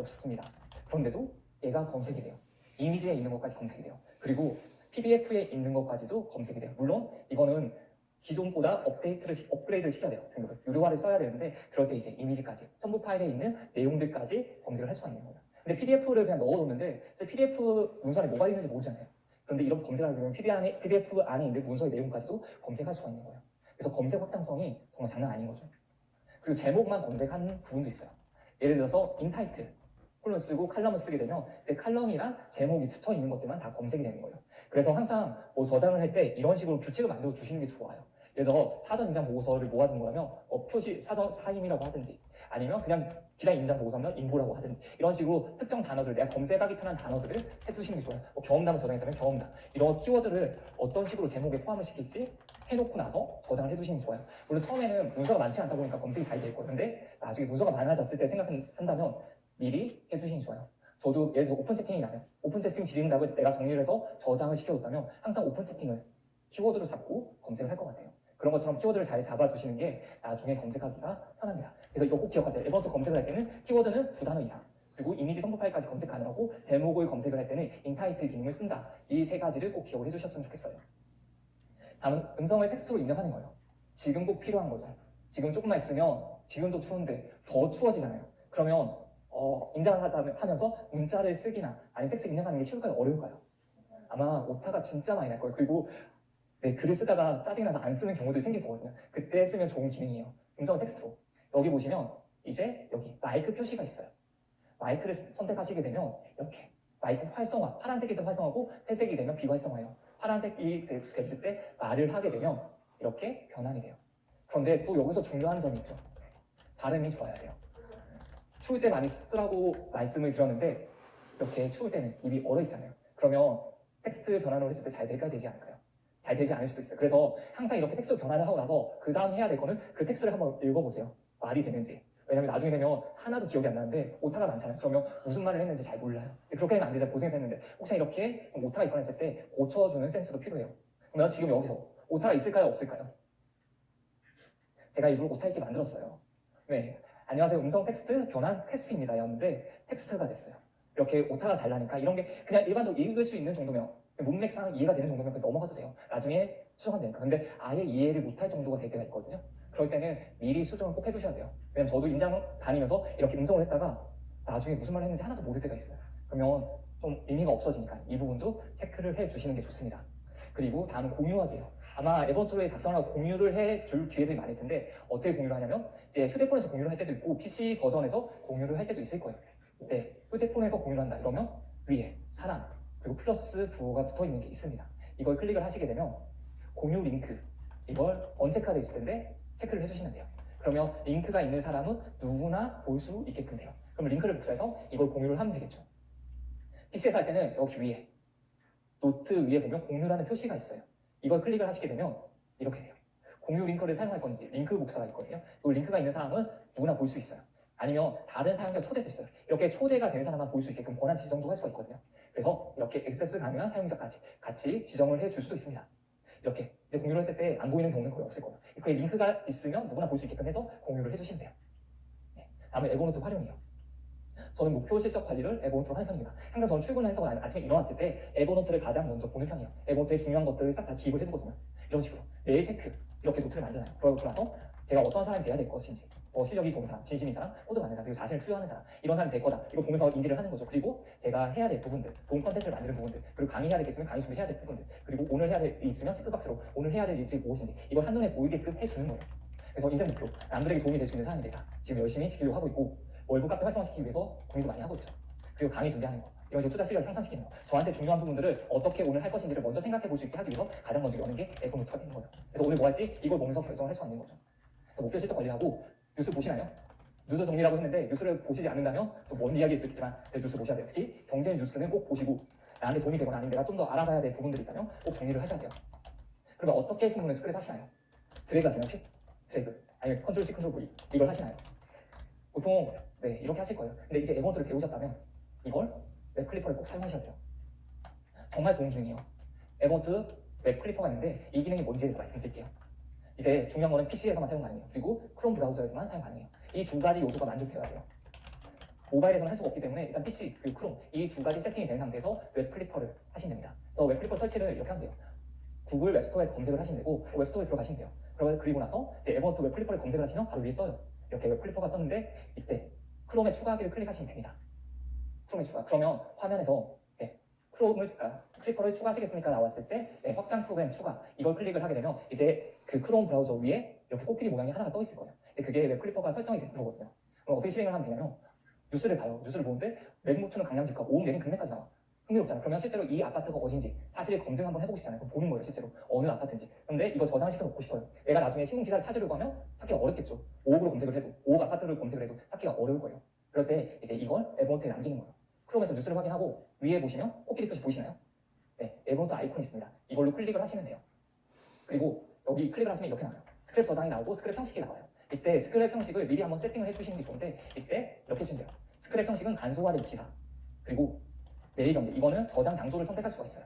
없습니다. 그런데도 얘가 검색이 돼요. 이미지에 있는 것까지 검색이 돼요. 그리고 PDF에 있는 것까지도 검색이 돼요. 물론 이거는 기존보다 업그레이드를 시켜야 돼요. 등급을. 유료화를 써야 되는데 그럴 때 이제 이미지까지, 첨부 파일에 있는 내용들까지 검색을 할 수가 있는 거예요. 근데 PDF를 그냥 넣어뒀는데 PDF 문서 안에 뭐가 있는지 모르잖아요. 그런데 이런 검색을 하게 되면 PDF 안에 있는 문서의 내용까지도 검색할 수가 있는 거예요. 그래서 검색 확장성이 정말 장난 아닌 거죠. 그리고 제목만 검색하는 부분도 있어요. 예를 들어서 인타이틀 콜론 쓰고 칼럼을 쓰게 되면 이제 칼럼이랑 제목이 붙어 있는 것들만 다 검색이 되는 거예요. 그래서 항상 뭐 저장을 할 때 이런 식으로 규칙을 만들어 두시는 게 좋아요. 그래서 사전 임장 보고서를 모아둔 거라면 표시 사전 사임이라고 하든지, 아니면 그냥 기자 임장 보고서면 인보라고 하든지, 이런 식으로 특정 단어들, 내가 검색하기 편한 단어들을 해두시는 게 좋아요. 뭐 경험담을 저장했다면 경험담, 이런 키워드를 어떤 식으로 제목에 포함을 시킬지 해놓고 나서 저장을 해두시는 게 좋아요. 물론 처음에는 문서가 많지 않다 보니까 검색이 잘 돼 있고, 근데 나중에 문서가 많아졌을 때 생각한다면 미리 해두시는 게 좋아요. 저도 예를 들어서 오픈 채팅이 나면 오픈 채팅 질의응답을 내가 정리를 해서 저장을 시켜뒀다면 항상 오픈 채팅을 키워드로 잡고 검색을 할 것 같아요. 그런 것처럼 키워드를 잘 잡아두시는 게 나중에 검색하기가 편합니다. 그래서 이거 꼭 기억하세요. 에버노트 검색을 할 때는 키워드는 2단어 이상, 그리고 이미지 첨부 파일까지 검색 가능하고, 제목을 검색을 할 때는 인타이틀 기능을 쓴다. 이 3가지를 꼭 기억을 해주셨으면 좋겠어요. 다음은 음성을 텍스트로 입력하는 거예요. 지금 꼭 필요한 거죠. 지금 조금만 있으면 지금도 추운데 더 추워지잖아요. 그러면 인장을 하면서 문자를 쓰기나 아니면 텍스트 입력하는 게 쉬울까요? 어려울까요? 아마 오타가 진짜 많이 날 거예요. 그리고 글을 쓰다가 짜증이 나서 안 쓰는 경우들이 생길 거거든요. 그때 쓰면 좋은 기능이에요. 음성 텍스트로. 여기 보시면 이제 여기 마이크 표시가 있어요. 마이크를 선택하시게 되면 이렇게 마이크 활성화, 파란색이 더 활성화고 회색이 되면 비활성화예요. 파란색이 됐을 때 말을 하게 되면 이렇게 변환이 돼요. 그런데 또 여기서 중요한 점이 있죠. 발음이 좋아야 돼요. 추울 때 많이 쓰라고 말씀을 드렸는데 이렇게 추울 때는 입이 얼어 있잖아요. 그러면 텍스트 변환을 했을 때 잘 될까요? 되지 않을까요? 잘 되지 않을 수도 있어요. 그래서 항상 이렇게 텍스트 변환을 하고 나서 그 다음 해야 될 거는 그 텍스트를 한번 읽어보세요. 말이 되는지. 왜냐면 나중에 되면 하나도 기억이 안 나는데 오타가 많잖아요. 그러면 무슨 말을 했는지 잘 몰라요. 그렇게 하면 안 되잖아요. 고생해서 했는데 혹시 이렇게 오타가 있거나 했을 때 고쳐주는 센스도 필요해요. 그럼 나 지금 여기서 오타가 있을까요? 없을까요? 제가 일부러 오타 있게 만들었어요. 네. 안녕하세요. 음성 텍스트 변환 테스트입니다. 였는데 텍스트가 됐어요. 이렇게 오타가 잘 나니까 이런 게 그냥 일반적으로 읽을 수 있는 정도면, 문맥상 이해가 되는 정도면 넘어가도 돼요. 나중에 수정하면 되니까. 근데 아예 이해를 못할 정도가 될 때가 있거든요. 그럴 때는 미리 수정을 꼭 해두셔야 돼요. 왜냐면 저도 임장 다니면서 이렇게 음성을 했다가 나중에 무슨 말을 했는지 하나도 모를 때가 있어요. 그러면 좀 의미가 없어지니까 이 부분도 체크를 해주시는 게 좋습니다. 그리고 다음은 공유하기예요. 아마 에버노트에 작성하고 공유를 해줄 기회들이 많을 텐데 어떻게 공유를 하냐면 이제 휴대폰에서 공유를 할 때도 있고 PC 버전에서 공유를 할 때도 있을 거예요. 네, 휴대폰에서 공유를 한다 이러면 위에 사람 그리고 플러스 부호가 붙어 있는 게 있습니다. 이걸 클릭을 하시게 되면 공유 링크, 이걸 언체크가 있을 텐데 체크를 해주시면 돼요. 그러면 링크가 있는 사람은 누구나 볼 수 있게끔 돼요. 그럼 링크를 복사해서 이걸 공유를 하면 되겠죠. PC에서 할 때는 여기 위에 노트 위에 보면 공유라는 표시가 있어요. 이걸 클릭을 하시게 되면 이렇게 돼요. 공유 링크를 사용할 건지 링크 복사가 있거든요. 이 링크가 있는 사람은 누구나 볼 수 있어요. 아니면 다른 사용자 초대도 있어요. 이렇게 초대가 된 사람만 볼 수 있게끔 권한 지정도 할 수가 있거든요. 그래서 이렇게 액세스 가능한 사용자까지 같이 지정을 해줄 수도 있습니다. 이렇게 이제 공유를 했을 때 안 보이는 경우는 거의 없을 거예요. 그 링크가 있으면 누구나 볼 수 있게끔 해서 공유를 해주시면 돼요. 네. 다음은 에버노트 활용이에요. 저는 목표 실적 관리를 에버노트로 하는 편입니다. 항상 저는 출근해서 아침에 일어났을 때 에버노트를 가장 먼저 보는 편이에요. 에버노트에 중요한 것들을 싹 다 기입을 해두거든요. 이런 식으로 매일 체크 이렇게 노트를 만들어요. 그러고 나서 제가 어떤 사람이 돼야 될 것인지, 실력이 좋은 사람, 진심인 사람, 호도 많은 사람, 그리고 자신을 투여하는 사람, 이런 사람이 될 거다. 이거 보면서 인지를 하는 거죠. 그리고 제가 해야 될 부분들, 좋은 컨텐츠를 만드는 부분들, 그리고 강의해야 될 게 있으면 강의 준비해야 될 부분들, 그리고 오늘 해야 될 일이 있으면 체크박스로 오늘 해야 될 일들이 무엇인지 이걸 한눈에 보이게끔 해주는 거예요. 그래서 인생 목표, 남들에게 도움이 될 수 있는 사람이 되자 지금 열심히 지키려고 하고 있고, 월급 카페 활성화시키기 위해서 공부도 많이 하고 있죠. 그리고 강의 준비하는 거, 이런 식으로 투자 실력을 향상시키는 거, 저한테 중요한 부분들을 어떻게 오늘 할 것인지를 먼저 생각해 볼 수 있게 하기 위해서 가장 먼저 여는 게 에버노트가 되는 거예요. 그래서 오늘 뭐 할지 이걸 보면서 결정을 할 수 있는 거죠. 그래서 목표 실적 관리하고, 뉴스 보시나요? 뉴스 정리라고 했는데 뉴스를 보시지 않는다면 좀 먼 이야기일 수 있지만 뉴스 보셔야 돼요. 특히 경제 뉴스는 꼭 보시고, 나한테 도움이 되거나 아니면 내가 좀 더 알아가야 될 부분들이 있다면 꼭 정리를 하셔야 돼요. 그러면 어떻게 신문을 스크랩 하시나요? 드래그 하시나요? 혹시? 드래그 아니면 컨트롤 C, 컨트롤 V 이걸 하시나요? 보통 네 이렇게 하실 거예요. 근데 이제 에버노트를 배우셨다면 이걸 웹 클리퍼를 꼭 사용하셔야 돼요. 정말 좋은 기능이에요. 에버노트 웹 클리퍼가 있는데 이 기능이 뭔지에 대해서 말씀드릴게요. 이제 중요한 거는 PC에서만 사용 가능해요. 그리고 크롬 브라우저에서만 사용 가능해요. 이 두 가지 요소가 만족돼야 돼요. 모바일에서는 할 수가 없기 때문에 일단 PC 그리고 크롬 이 두 가지 세팅이 된 상태에서 웹 클리퍼를 하시면 됩니다. 그래서 웹 클리퍼 설치를 이렇게 하면 돼요. 구글 웹스토어에서 검색을 하시면 되고 웹스토어에 들어가시면 돼요. 그리고 나서 이제 에버노트 웹 클리퍼를 검색을 하시면 바로 위에 떠요. 이렇게 웹 클리퍼가 떴는데 이때 크롬에 추가하기를 클릭하시면 됩니다. 크롬에 추가. 그러면 화면에서 클리퍼를 추가하시겠습니까? 나왔을 때 확장 프로그램 추가 이걸 클릭을 하게 되면 이제 그 크롬 브라우저 위에 이렇게 코끼리 모양이 하나가 떠 있을 거예요. 이제 그게 웹 클리퍼가 설정이 되는 거거든요. 그럼 어떻게 실행을 하면 되냐면 뉴스를 봐요. 뉴스를 보는데 매국노트는 강남집값 5억 내린 금매까지 나와. 흥미롭잖아. 그러면 실제로 이 아파트가 어딘지 사실 검증 한번 해보고 싶잖아요. 그럼 보는 거예요. 실제로 어느 아파트인지. 근데 이거 저장시켜 놓고 싶어요. 내가 나중에 신문 기사를 찾으려고 하면 찾기가 어렵겠죠. 5억으로 검색을 해도 5억 아파트를 검색을 해도 찾기가 어려울 거예요. 그럴 때 이제 이걸 에버노트에 남기는 거예요. 크롬에서 뉴스를 확인하고 위에 보시면 코끼리 표시 보이시나요? 네, 에버노트 아이콘이 있습니다. 이걸로 클릭을 하시면 돼요. 그리고 여기 클릭을 하시면 이렇게 나와요. 스크랩 저장이 나오고 스크랩 형식이 나와요. 이때 스크랩 형식을 미리 한번 세팅을 해두시는 게 좋은데 이때 이렇게 해주면 돼요. 스크랩 형식은 간소화된 기사 그리고 메일 경제 이거는 저장 장소를 선택할 수가 있어요.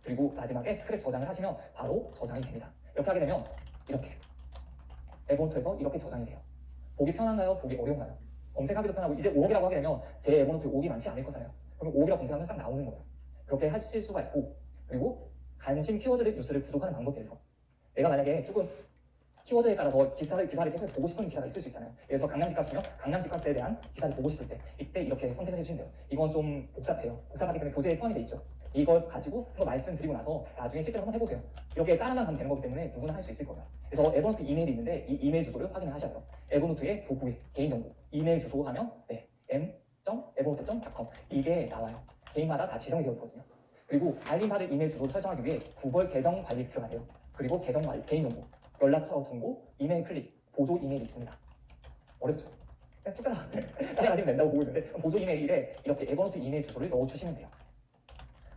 그리고 마지막에 스크랩 저장을 하시면 바로 저장이 됩니다. 이렇게 하게 되면 이렇게 에버노트에서 이렇게 저장이 돼요. 보기 편한가요? 보기 어려운가요? 검색하기도 편하고 이제 5억이라고 하게 되면 제 에버노트에 5억이 많지 않을 거잖아요. 그럼 5억이라고 검색하면 싹 나오는 거예요. 그렇게 하실 수가 있고 그리고 관심 키워드를 뉴스를 구독하는 방법이에요. 내가 만약에 조금 키워드에 따라서 기사를 계속해서 보고 싶은 기사가 있을 수 있잖아요. 그래서 강남집값이면 강남집값에 대한 기사를 보고 싶을 때 이때 이렇게 선택을 해주시면 돼요. 이건 좀 복잡해요. 복잡하기 때문에 교재에 포함이 돼 있죠. 이걸 가지고 한번 말씀드리고 나서 나중에 실제로 한번 해보세요. 이렇게 따라만 가면 되는 거기 때문에 누구나 할 수 있을 거예요. 그래서 에버노트 이메일이 있는데 이 이메일 주소를 확인을 하셔야 돼요. 에버노트의 도구에 개인정보 이메일 주소 하면 m.evernote.com 이게 나와요. 개인마다 다 지정이 되어 있거든요. 그리고 알림 받을 이메일 주소를 설정하기 위해 구글 계정 관리 들어가세요. 그리고 계정 관리, 개인정보, 연락처 정보, 이메일 클릭, 보조 이메일이 있습니다. 어렵죠? 그냥 쭉 따라가시면 된다고 보고 있는데 보조 이메일에 이렇게 에버노트 이메일 주소를 넣어주시면 돼요.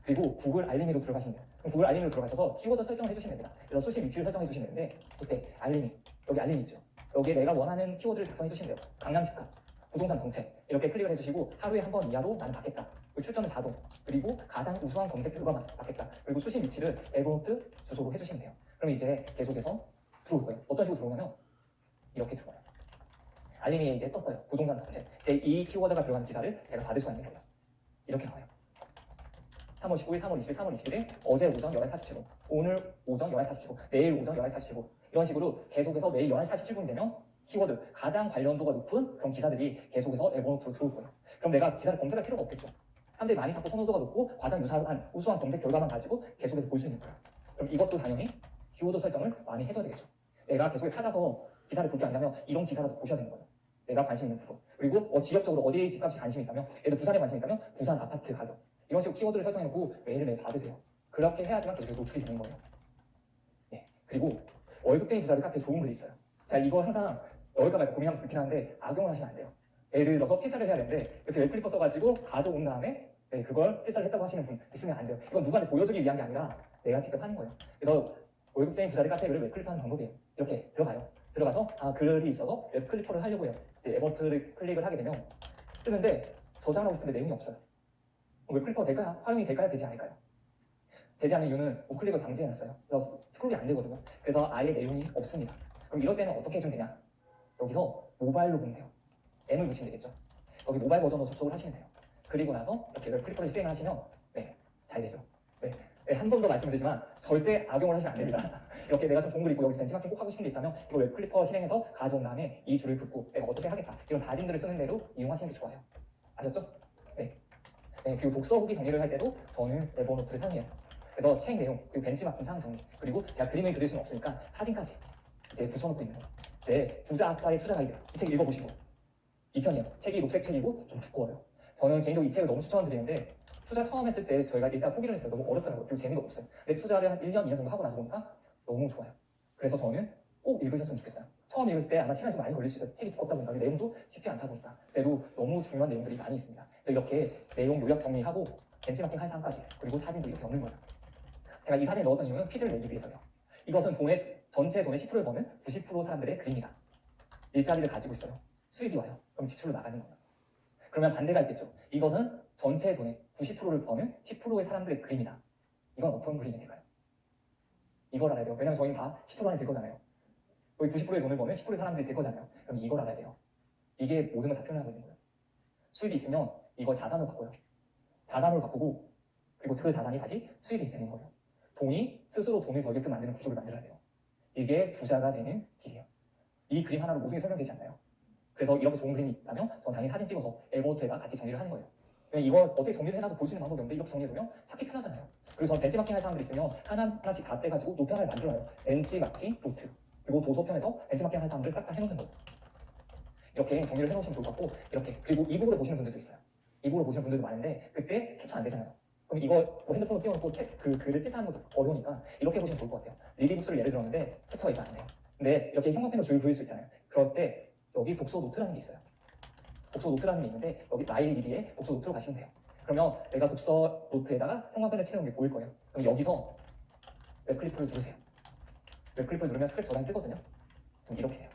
그리고 구글 알림이로 들어가시면 돼요. 구글 알림이로 들어가셔서 키워드 설정을 해주시면 됩니다. 그래서 수신 위치를 설정해 주시면 되는데 그때 알림이, 여기 알림이 있죠. 여기에 내가 원하는 키워드를 작성해 주시면 돼요. 강남집값, 부동산 정책 이렇게 클릭을 해주시고 하루에 한 번 이하로 나는 받겠다. 출전은 자동, 그리고 가장 우수한 검색 결과만 받겠다. 그리고 수신 위치를 에버노트 주소로 해주시면 돼요. 그럼 이제 계속해서 들어올 거예요. 어떤 식으로 들어오냐면 이렇게 들어와요. 알림이 이제 떴어요. 부동산 정책. 이제 이 키워드가 들어간 기사를 제가 받을 수가 있는 거예요. 이렇게 나와요. 3월 19일, 3월 20일, 3월 21일, 어제 오전 11시 47분, 오늘 오전 11시 47분, 내일 오전 11시 47분 이런 식으로 계속해서 매일 11시 47분이 되면 키워드, 가장 관련도가 높은 그런 기사들이 계속해서 에버노트로 들어올 거예요. 그럼 내가 기사를 검색할 필요가 없겠죠. 사람들이 많이 찾고 선호도가 높고 가장 우수한 검색 결과만 가지고 계속해서 볼 수 있는 거예요. 그럼 이것도 당연히 키워드 설정을 많이 해둬야 되겠죠. 내가 계속 찾아서 기사를 볼 게 아니라면 이런 기사라도 보셔야 되는 거예요. 내가 관심 있는 프로. 그리고 지역적으로 어디에 집값이 관심이 있다면, 예를 들어 부산에 관심이 있다면 부산 아파트 가격. 이런 식으로 키워드를 설정해놓고 메일을 매일 받으세요. 그렇게 해야지만 계속 노출이 되는 거예요. 네. 그리고 월급쟁이 부자들 카페에 좋은 글이 있어요. 자, 이거 항상 넣을까 말까 고민하면서 듣긴 하는데 악용을 하시면 안 돼요. 예를 들어서 필사를 해야 되는데 이렇게 웹클리퍼 써가지고 가져온 다음에 그걸 필사를 했다고 하시는 분 있으면 안 돼요. 이건 누구한테 보여주기 위한 게 아니라 내가 직접 하는 거예요. 그래서 월급쟁이 부자들 카페를 웹클리퍼하는 방법이에요. 이렇게 들어가요. 들어가서 글이 있어서 웹클리퍼를 하려고 해요. 이제 에버노트를 클릭을 하게 되면 뜨는데 저장하고 싶은데 내용이 없어요. 웹클리퍼가 될까요? 활용이 될까요? 되지 않을까요? 되지 않는 이유는 우클릭을 방지해놨어요. 그래서 스크롤이 안 되거든요. 그래서 아예 내용이 없습니다. 그럼 이럴 때는 어떻게 해주면 되냐? 여기서 모바일로 보면 돼요. M을 붙이면 되겠죠. 여기 모바일 버전으로 접속을 하시면 돼요. 그리고 나서 이렇게 웹클리퍼를 수행을 하시면 잘 되죠. 한 번 더 말씀드리지만 절대 악용을 하시면 안 됩니다. 이렇게 내가 좀 좋은 글 있고 여기서 벤치마킹 꼭 하고 싶은 게 있다면 이거 웹클리퍼 실행해서 가져온 다음에 이 줄을 긋고 내가 어떻게 하겠다. 이런 다짐들을 쓰는 대로 이용하시는 게 좋아요. 아셨죠? 그리고 독서 후기 정리를 할 때도 저는 에버노트를 사용해요. 그래서 책 내용, 그리고 벤치마킹 사항 정리, 그리고 제가 그림을 그릴 수는 없으니까 사진까지 이제 붙여놓고 있는 거예요. 이제 부자 아빠의 투자 가이드, 이 책 읽어보시고 2편이에요. 책이 녹색 책이고 좀 두꺼워요. 저는 개인적으로 이 책을 너무 추천드리는데 투자 처음 했을 때 저희가 일단 포기를 했어요. 너무 어렵더라고요. 그리고 재미도 없어요. 근데 투자를 한 1년, 2년 정도 하고 나서 보니까 너무 좋아요. 그래서 저는 꼭 읽으셨으면 좋겠어요. 처음 읽을 때 아마 시간이 좀 많이 걸릴 수 있어요. 책이 두껍다 보니까 내용도 쉽지 않다 보니까 그래도 너무 중요한 내용들이 많이 있습니다. 그래서 이렇게 내용 요약 정리하고 벤치마킹 할 사항까지 그리고 사진도 이렇게 없는 거예요. 제가 이 사진에 넣었던 이유는 퀴즈를 내기 위해서요. 이것은 전체 돈의 10%를 버는 90% 사람들의 그림이다. 일자리를 가지고 있어요. 수입이 와요. 그럼 지출로 나가는 거예요. 그러면 반대가 있겠죠. 이것은 전체 돈의 90%를 버는 10%의 사람들의 그림이다. 이건 어떤 그림이 될까요? 이걸 알아야 돼요. 왜냐면 저희는 다 10% 안에 들 거잖아요. 거의 90%의 돈을 버는 10%의 사람들이 될 거잖아요. 그럼 이걸 알아야 돼요. 이게 모든 걸 다 표현하고 있는 거예요. 수입이 있으면 이걸 자산으로 바꿔요. 자산으로 바꾸고 그리고 그 자산이 다시 수입이 되는 거예요. 돈이 스스로 돈을 벌게끔 만드는 구조를 만들어야 돼요. 이게 부자가 되는 길이에요. 이 그림 하나로 모든 게 설명되지 않나요? 그래서 이렇게 좋은 그림이 있다면 전 당연히 사진 찍어서 앨범에다 같이 정리를 하는 거예요. 이걸 어떻게 정리를 해놔도 볼 수 있는 방법이 없는데 이렇게 정리해두면 찾기 편하잖아요. 그래서 전 벤치마킹 할 사람들 있으면 하나씩 다 떼가지고 노트 하나를 만들어요. 벤치마킹 노트. 그리고 도서편에서 벤치마킹 할 사람들 싹 다 해놓는 거예요. 이렇게 정리를 해놓으시면 좋을 것 같고 이렇게 그리고 이북으로 보시는 분들도 있어요. 이북으로 보시는 분들도 많은데 그때 캡처 안 되잖아요. 그럼 이거 뭐 핸드폰으로 띄워놓고 그 글을 필사하는 것도 어려우니까 이렇게 보시면 좋을 것 같아요. 리디북스를 예를 들었는데 캡처가 이거 안 돼요. 근데 이렇게 형광펜으로 줄 그릴 수 있잖아요. 그럴 때 여기 독서 노트라는 게 있어요. 독서 노트라는 게 있는데 여기 나의 리디에 독서 노트로 가시면 돼요. 그러면 내가 독서 노트에다가 형광펜을 칠해놓은 게 보일 거예요. 그럼 여기서 웹클리프를 누르세요. 웹클리프를 누르면 스크립 저장이 뜨거든요. 그럼 이렇게 돼요.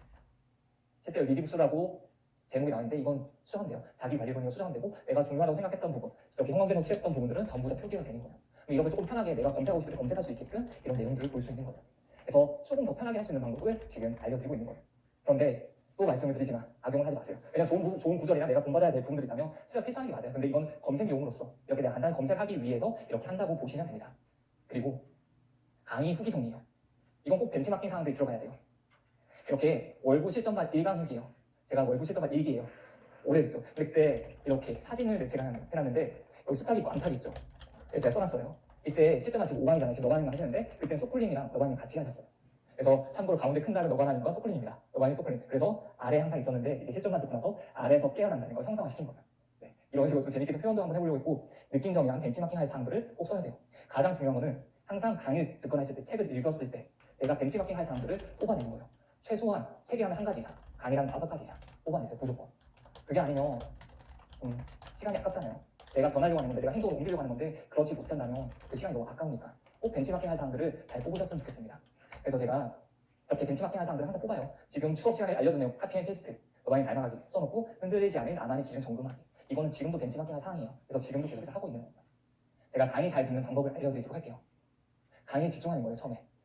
실제로 리디북스라고 제목이 나오는데 이건 수정하면 돼요. 자기 관리론이고 수정하면 되고 내가 중요하다고 생각했던 부분, 이렇게 형광펜으로 칠했던 부분들은 전부 다 표기가 되는 거예요. 이렇게 조금 편하게 내가 검색하고 싶을 때 검색할 수 있게끔 이런 내용들을 볼 수 있는 거예요. 그래서 조금 더 편하게 할 수 있는 방법을 지금 알려드리고 있는 거예요. 그런데 또 말씀을 드리지만 악용을 하지 마세요. 왜냐면 좋은 구절이나 내가 본받아야 될 부분들이 있다면 진짜 필수한 게 맞아요. 근데 이건 검색용으로서 이렇게 내가 간단히 검색하기 위해서 이렇게 한다고 보시면 됩니다. 그리고 강의 후기 정리요. 이건 꼭 벤치마킹 사항들이 들어가야 돼요. 이렇게 월부 실전반 1강 후기예요. 제가 월부 실전반 1기예요. 오래됐죠. 그때 이렇게 사진을 제가 해놨는데 여기 수탉이 있고 암탉이 있죠. 그래서 제가 써놨어요. 이때 실전반 지금 5강이잖아요. 지금 너바님만 하시는데 그때는 소쿨님이랑 너바님 같이 하셨어요. 그래서 참고로 가운데 큰 달은 너바님과 소쿨님입니다. 너바님 소쿨님. 그래서 아래 항상 있었는데 이제 실전반 듣고 나서 아래에서 깨어난다는 걸 형상화시킨 거예요. 네. 이런 식으로 좀 재밌게 표현도 한번 해보려고 했고 느낀 점이랑 벤치마킹 할 사항들을 꼭 써야 돼요. 가장 중요한 거는 항상 강의를 듣거나 했을 때 책을 읽었을 때 내가 벤치마킹 할 사항들을 뽑아내는 거예요. 최소한 책이라면 한 가지 이상, 강의라면 5가지 이상 뽑아내세요. 무조건. 그게 아니면 시간이 아깝잖아요. 내가 변하려고 하는 건데 내가 행동을 옮기려고 하는 건데 그렇지 못한다면 그 시간이 너무 아까우니까 꼭 벤치마킹 할 사람들을 잘 뽑으셨으면 좋겠습니다. 그래서 제가 이렇게 벤치마킹 할 사람들을 항상 뽑아요. 지금 수업 시간에 알려준 내용 카피 앤 페이스트 너바님 닮아가기 써놓고 흔들리지 않은 나만의 기준 점검하기. 이거는 지금도 벤치마킹 할 사항이에요. 그래서 지금도 계속해서 하고 있는 겁니다. 제가 강의 잘 듣는 방법을 알려드리도록 할게요. 강의에 집중하는 거예요.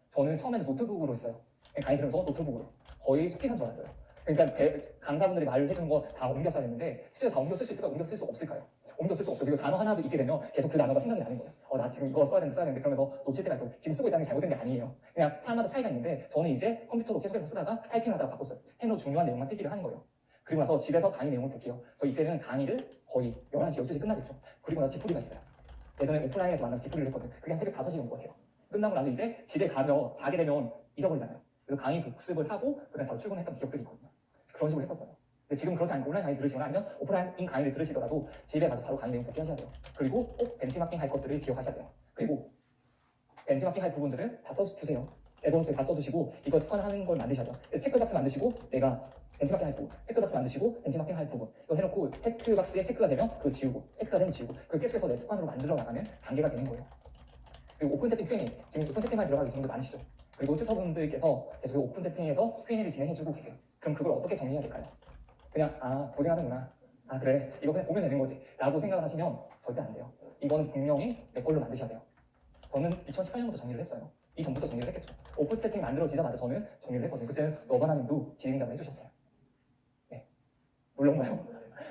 저는 처음에는 노트북으로 했어요. 강의 들으면서 노트북으로 거의 속기산 줄 알았어요. 그러니까 강사분들이 말을 해주는 거 다 옮겨 써야 되는데 실제 다 옮겨 쓸 수 있을까? 옮겨 쓸 수 없을까요? 옮겨 쓸 수 없어요. 그리고 단어 하나도 있게 되면 계속 그 단어가 생각이 나는 거예요. 나 지금 이거 써야 되는데 그러면서 놓칠 때가 있고 지금 쓰고 있다는 게 잘못된 게 아니에요. 그냥 사람마다 차이가 있는데 저는 이제 컴퓨터로 계속해서 쓰다가 타이핑을 하다가 바꿨어요. 펜으로 중요한 내용만 필기를 하는 거예요. 그리고 나서 집에서 강의 내용을 볼게요. 저 이때는 강의를 거의 11시, 12시 끝나겠죠. 그리고 나서 뒤풀이가 있어요. 예전에 오프라인에서 만나서 뒤풀이를 했거든요. 그게 한 새벽 5시 정도 같아요. 끝나고 나서 이제 집에 가면 자게 되면 잊어버리잖아요. 그래서 강의 복습을 하고 그다음에 바로 출근했던 기억들이 있거든요. 그런 식으로 했었어요. 근데 지금 그렇지 않고 온라인 강의 들으시거나 아니면 오프라인 강의를 들으시더라도 집에 가서 바로 강의 내용 복귀하셔야 돼요. 그리고 꼭 벤치마킹 할 것들을 기억하셔야 돼요. 그리고 벤치마킹 할 부분들을 다 써주세요. 에버노트에 다 써두시고 이거 습관하는 걸 만드셔야 돼요. 체크박스 만드시고 내가 벤치마킹 할 부분, 체크박스 만드시고 벤치마킹 할 부분 이거 해놓고 체크박스에 체크가 되면 그거 지우고 체크가 되면 지우고 그걸 계속해서 내 습관으로 만들어 나가는 단계가 되는 거예요. 그리고 오픈 채팅 Q&A 지금 오픈 채팅만 들어가 계신 분들 많으시죠? 그리고 튜터분들께서 계속 오픈 채팅에서 Q&A를 진행해주고 계세요. 그럼 그걸 어떻게 정리해야 될까요? 그냥 고생하는구나. 그래 이거 그냥 보면 되는 거지 라고 생각을 하시면 절대 안 돼요. 이거는 분명히 내 걸로 만드셔야 돼요. 저는 2018년부터 정리를 했어요. 이전부터 정리를 했겠죠. 오픈 채팅 만들어지자마자 저는 정리를 했거든요. 그때는 너바나님도 진행담을 해주셨어요. 네. 물론가요?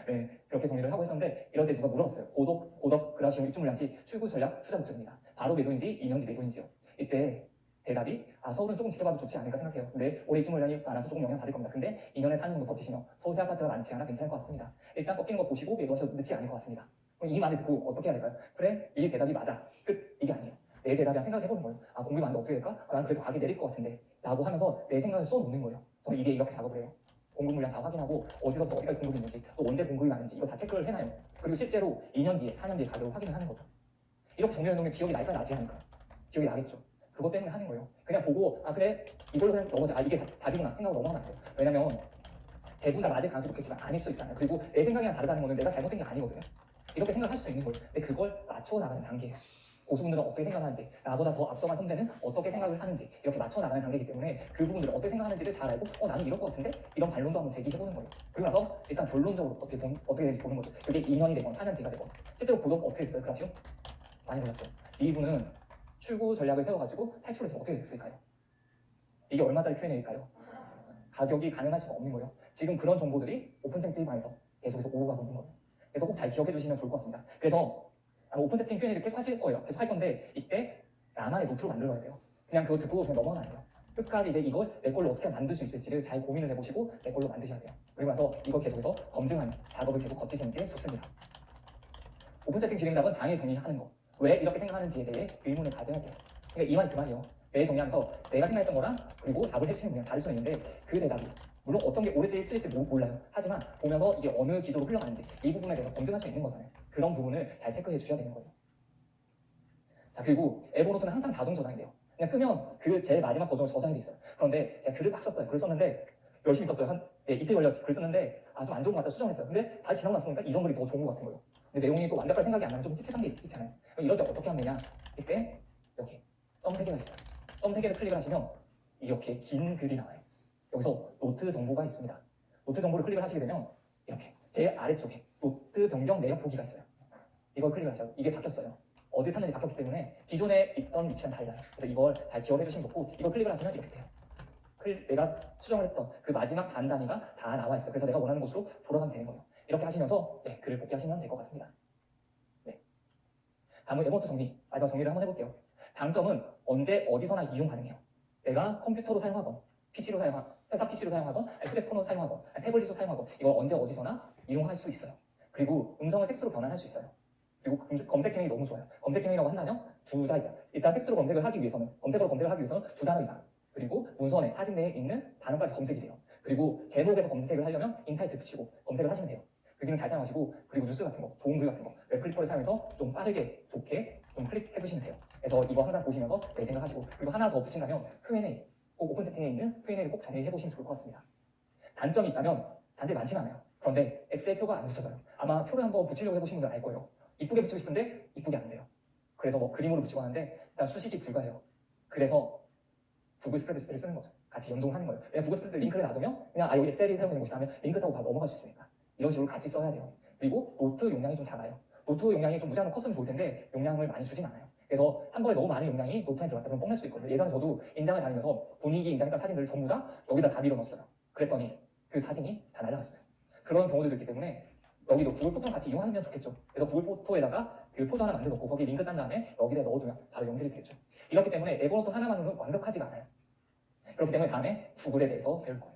네, 그렇게 정리를 하고 있었는데 이럴 때 누가 물어봤어요. 고덕 그라시움 입주물량시 출구 전략 투자 목적입니다. 바로 매도인지 2년 뒤 매도인지요. 이때 대답이 서울은 조금 지켜봐도 좋지 않을까 생각해요. 근데 올해 입주물량이 많아서 조금 영향 받을 겁니다. 근데 2년에 4년 정도 버티시면 서울세 아파트가 많지 않아 괜찮을 것 같습니다. 일단 꺾이는 거 보시고 매도하셔도 늦지 않을 것 같습니다. 그럼 이 말을 듣고 어떻게 해야 될까요? 그래 이게 대답이 맞아. 끝. 이게 아니에요. 내 대답이야 생각해보는 거예요. 공급이 많은데 어떻게 될까? 난 그래도 가격이 내릴 것 같은데 라고 하면서 내 생각을 써놓는 거예요. 저는 이게 이렇게 작업을 해요. 공급 물량 다 확인하고 어디서부터 어디까지 공급이 있는지 또 언제 공급이 많은지 이거 다 체크를 해놔요. 그리고 실제로 2년 뒤에 4년 뒤에 가격을 확인을 하는 거죠. 이렇게 정리해 놓으면 기억이 날까 나지 않을까요? 기억이 나겠죠. 그것 때문에 하는 거예요. 그냥 보고 그래 이걸로 그냥 넘어져 이게 답이구나 생각으로 넘어가면 안 돼요. 왜냐면 대부분 다 맞을 가능성이 높겠지만 아닐 수 있잖아요. 그리고 내 생각이랑 다르다는 거는 내가 잘못된 게 아니거든요. 이렇게 생각할 수도 있는 거예요. 근데 그걸 맞춰 나가는 단계예요. 고수분들은 어떻게 생각하는지, 나보다 더 앞서간 선배는 어떻게 생각을 하는지 이렇게 맞춰 나가는 단계이기 때문에 그 부분들을 어떻게 생각하는지를 잘 알고 나는 이럴 것 같은데 이런 반론도 한번 제기해보는 거예요. 그리고 나서 일단 결론적으로 어떻게 되는지 보는 거죠. 그게 2년이 되건 4년 뒤가 되건 실제로 고독 어떻게 됐어요? 그라시움? 많이 몰랐죠. 이분은 출구 전략을 세워가지고 탈출해서 어떻게 됐을까요? 이게 얼마짜리 Q&A일까요? 가격이 가능할 수가 없는 거예요. 지금 그런 정보들이 오픈채팅방에서 계속해서 오고 가고 있는 거예요. 그래서 꼭 잘 기억해 주시면 좋을 것 같습니다. 그래서 아마 오픈 채팅 Q&A를 계속 하실 거예요. 계속 할 건데 이때 나만의 노트로 만들어야 돼요. 그냥 그거 듣고 그냥 넘어가면 안 돼요. 끝까지 이제 이걸 내 걸로 어떻게 만들 수 있을지를 잘 고민을 해보시고 내 걸로 만드셔야 돼요. 그리고 나서 이걸 계속해서 검증하는 작업을 계속 거치시는 게 좋습니다. 오픈 채팅 진행답은 당일 정리하는 거. 왜 이렇게 생각하는지에 대해 의문을 가져야 돼요. 그러니까 이 말이 그 말이에요. 매일 정리하면서 내가 생각했던 거랑 그리고 답을 해주시는 분이랑 다를 수는 있는데 그 대답이 물론 어떤 게 옳을지 틀릴지 몰라요. 하지만 보면서 이게 어느 기조로 흘러가는지 이 부분에 대해서 검증할 수 있는 거잖아요. 그런 부분을 잘 체크해 주셔야 되는 거예요. 자, 그리고 에버노트는 항상 자동 저장이 돼요. 그냥 끄면 그 제일 마지막 버전으로 저장이 돼 있어요. 그런데 제가 글을 막 썼어요. 글을 썼는데 열심히 썼어요. 이틀 걸려 글 썼는데 좀 안 좋은 것 같다 수정했어요. 근데 다시 지나고 나서 보니까 이전 글이 더 좋은 것 같은 거예요. 근데 내용이 또 완벽할 생각이 안 나면 좀 찝찝한 게 있잖아요. 그럼 이럴 때 어떻게 하면 되냐? 이때 여기 점 3개가 있어요. 점 3개를 클릭을 하시면 이렇게 긴 글이 나와요. 여기서 노트 정보가 있습니다. 노트 정보를 클릭을 하시게 되면 이렇게 제일 아래쪽에 노트 변경 내역 보기가 있어요. 이걸 클릭을 하셔요. 이게 바뀌었어요. 어디 샀는지 바뀌었기 때문에 기존에 있던 위치랑 달라요. 그래서 이걸 잘 기억해 주시면 좋고 이걸 클릭을 하시면 이렇게 돼요. 내가 수정을 했던 그 마지막 단위가 다 나와 있어요. 그래서 내가 원하는 곳으로 돌아가면 되는 거예요. 이렇게 하시면서 글을 복귀하시면 될 것 같습니다. 네. 다음은 에버노트 정리. 마지막 정리를 한번 해볼게요. 장점은 언제 어디서나 이용 가능해요. 내가 컴퓨터로 사용하건 PC로 사용하건 회사 PC로 사용하건 휴대폰으로 사용하건 태블릿으로 사용하건 이걸 언제 어디서나 이용할 수 있어요. 그리고 음성을 텍스트로 변환할 수 있어요. 그리고 검색 기능이 너무 좋아요. 검색 기능이라고 한다면 두 자이자. 일단 텍스트로 검색을 하기 위해서는 두 단어 이상. 그리고 문서에 사진 내에 있는 단어까지 검색이 돼요. 그리고 제목에서 검색을 하려면 인타이틀 붙이고 검색을 하시면 돼요. 그 기능 잘 사용하시고 그리고 뉴스 같은 거, 좋은 글 같은 거 웹클리퍼를 사용해서 좀 빠르게 좋게 좀 클릭해 주시면 돼요. 그래서 이거 항상 보시면서 내 생각하시고 그리고 하나 더 붙인다면 Q&A 꼭 오픈 채팅에 있는 Q&A를 꼭 정리해 보시면 좋을 것 같습니다. 단점이 있다면 단점이 많지는 않아요. 그런데 엑셀 표가 안 붙여져요. 아마 표를 한번 붙이려고 해보신 분들 알 거예요. 이쁘게 붙이고 싶은데 이쁘게 안 돼요. 그래서 뭐 그림으로 붙이고 하는데 일단 수식이 불가해요. 그래서 구글 스프레드시트를 쓰는 거죠. 같이 연동하는 거예요. 왜냐면 구글 스프레드 링크를 놔두면 그냥 여기 엑셀이 사용되는 곳이다 하면 링크 타고 바로 넘어갈 수 있으니까 이런 식으로 같이 써야 돼요. 그리고 노트 용량이 좀 작아요. 노트 용량이 좀 무제한으로 컸으면 좋을 텐데 용량을 많이 주진 않아요. 그래서 한 번에 너무 많은 용량이 노트에 들어갔다 그러면 뻥날 수 있거든요. 예전에 저도 인장을 다니면서 분위기 인장했던 사진들을 전부 다 여기다 다 밀어넣었어요. 그랬더니 그 사진이 다 날아갔어요. 그런 경우들도 있기 때문에 여기도 구글 포토랑 같이 이용하면 좋겠죠. 그래서 구글 포토에다가 그 포토 하나 만들어 놓고 거기 링크 딴 다음에 여기다 넣어두면 바로 연결이 되겠죠. 이렇기 때문에 에버노트 하나만으로는 완벽하지가 않아요. 그렇기 때문에 다음에 구글에 대해서 배울 거예요.